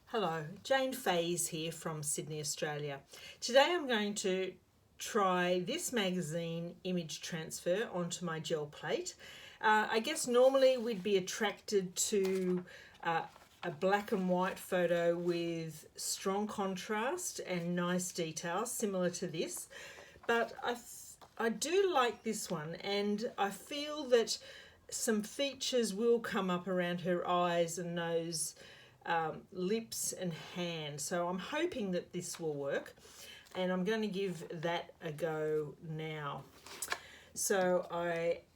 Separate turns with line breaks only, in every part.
Hello, Jane Fays here from Sydney, Australia. Today I'm going to try this magazine image transfer onto my gel plate. I guess normally we'd be attracted to a black and white photo with strong contrast and nice detail similar to this, but I do like this one, and I feel that some features will come up around her eyes and nose, lips and hand. So I'm hoping that this will work, and I'm going to give that a go now. So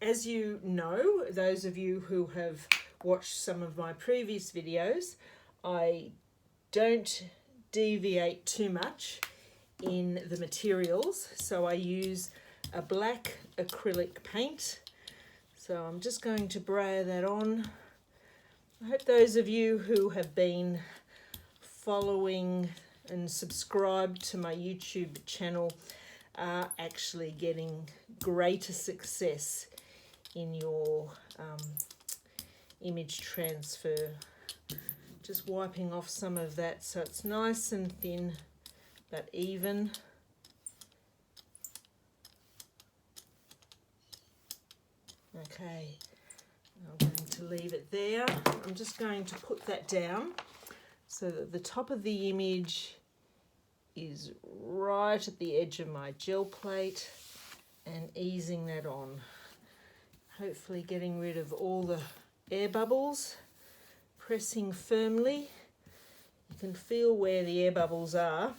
as you know, those of you who have watched some of my previous videos, I don't deviate too much in the materials. So I use a black acrylic paint. So I'm just going to brayer that on. I hope those of you who have been following and subscribed to my YouTube channel are actually getting greater success in your image transfer. Just wiping off some of that so it's nice and thin but even. Okay, I'm going to leave it there. I'm just going to put that down so that the top of the image is right at the edge of my gel plate, and easing that on. Hopefully getting rid of all the air bubbles, pressing firmly. You can feel where the air bubbles are,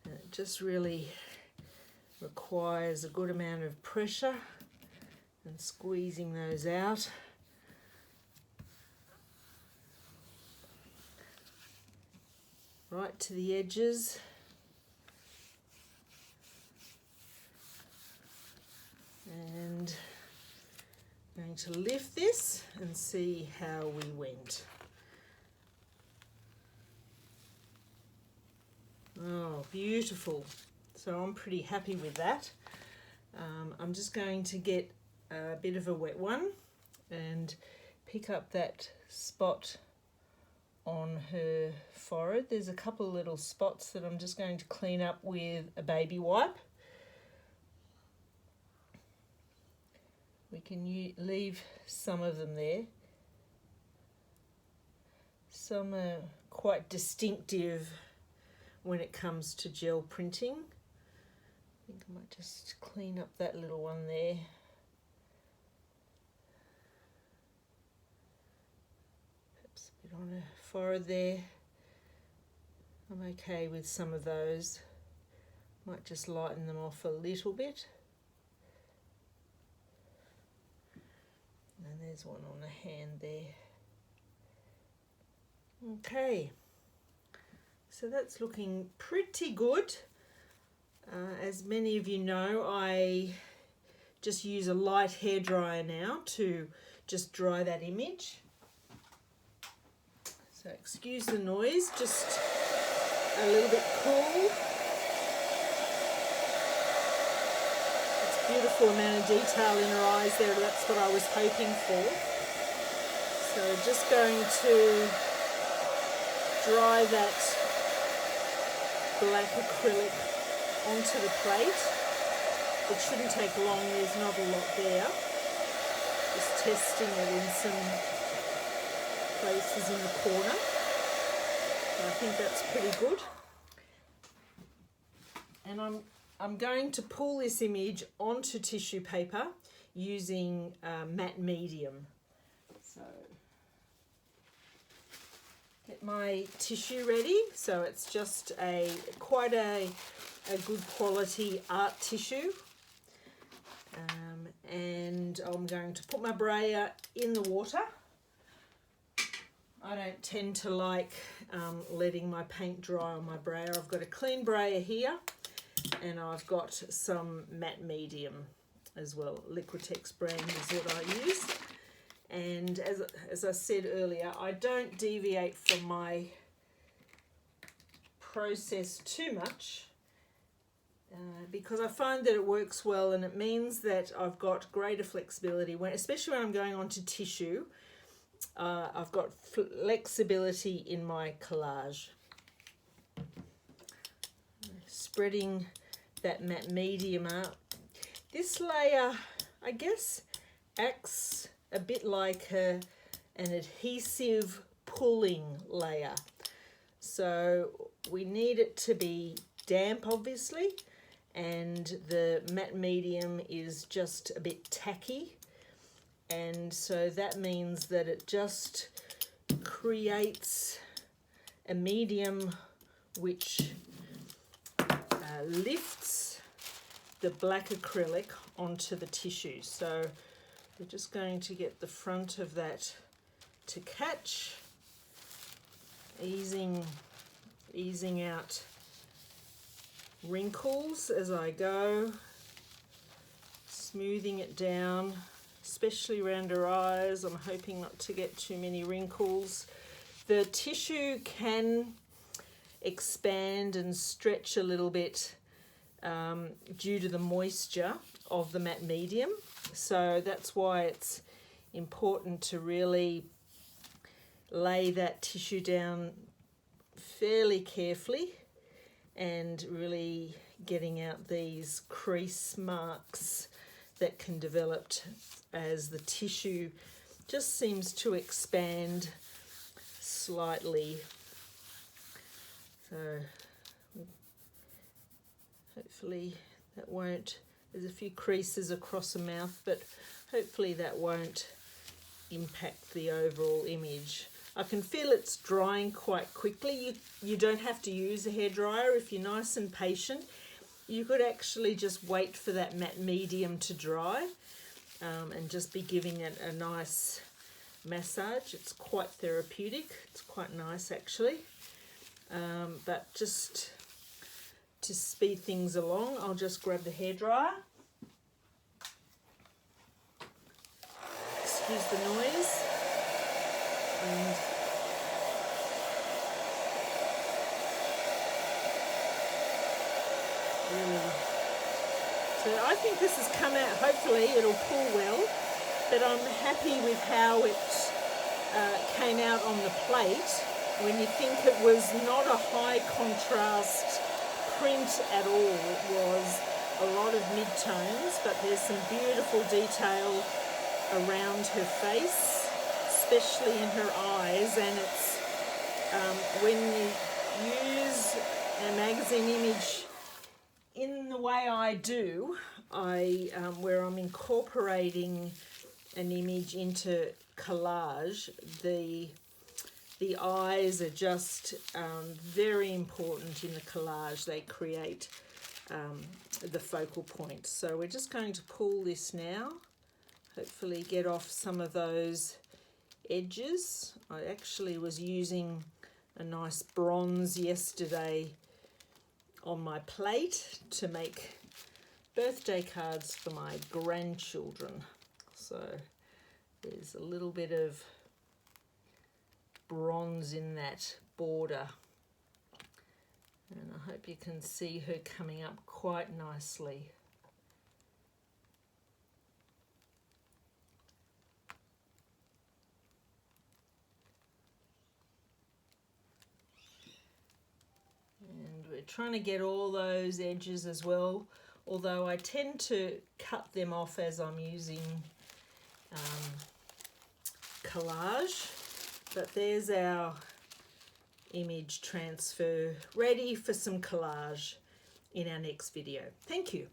and it just really requires a good amount of pressure and squeezing those out. Right to the edges. And I'm going to lift this and see how we went. Oh, beautiful. So I'm pretty happy with that. I'm just going to get a bit of a wet one and pick up that spot on her forehead. There's a couple of little spots that I'm just going to clean up with a baby wipe. We can leave some of them there. Some are quite distinctive when it comes to gel printing. I think I might just clean up that little one there. Perhaps a bit on her forehead there. I'm okay with some of those. Might just lighten them off a little bit. And there's one on the hand there. Okay, so that's looking pretty good. As many of you know, I just use a light hairdryer now to just dry that image. So excuse the noise, just a little bit cool. It's a beautiful amount of detail in her eyes there, that's what I was hoping for. So just going to dry that black acrylic onto the plate. It shouldn't take long, there's not a lot there. Just testing it in some places in the corner. I think that's pretty good. And I'm going to pull this image onto tissue paper using matte medium. So get my tissue ready. So it's just quite a good quality art tissue. And I'm going to put my brayer in the water. I don't tend to like letting my paint dry on my brayer. I've got a clean brayer here, and I've got some matte medium as well. Liquitex brand is what I use. And as I said earlier, I don't deviate from my process too much because I find that it works well, and it means that I've got greater flexibility, especially when I'm going onto tissue. I've got flexibility in my collage. Spreading that matte medium out. This layer, I guess, acts a bit like an adhesive pulling layer. So we need it to be damp, obviously, and the matte medium is just a bit tacky. And so that means that it just creates a medium which lifts the black acrylic onto the tissue. So we're just going to get the front of that to catch, easing out wrinkles as I go, smoothing it down, especially around her eyes. I'm hoping not to get too many wrinkles. The tissue can expand and stretch a little bit due to the moisture of the matte medium. So that's why it's important to really lay that tissue down fairly carefully and really getting out these crease marks that can develop as the tissue just seems to expand slightly. So hopefully that won't, there's a few creases across the mouth, but hopefully that won't impact the overall image. I can feel it's drying quite quickly. You don't have to use a hairdryer. If you're nice and patient, you could actually just wait for that matte medium to dry and just be giving it a nice massage. It's quite therapeutic. It's quite nice actually. But just to speed things along, I'll just grab the hairdryer. Excuse the noise. And really, so I think this has come out, hopefully it'll pull well, but I'm happy with how it came out on the plate. When you think it was not a high contrast print at all, it was a lot of mid-tones, but there's some beautiful detail around her face, especially in her eyes. And it's when you use a magazine image in the way I do, where I'm incorporating an image into collage, the eyes are just very important in the collage. They create the focal point. So we're just going to pull this now, hopefully get off some of those edges. I actually was using a nice bronze yesterday on my plate to make birthday cards for my grandchildren. So there's a little bit of bronze in that border, and I hope you can see her coming up quite nicely. And we're trying to get all those edges as well, although I tend to cut them off as I'm using collage. But there's our image transfer ready for some collage in our next video. Thank you.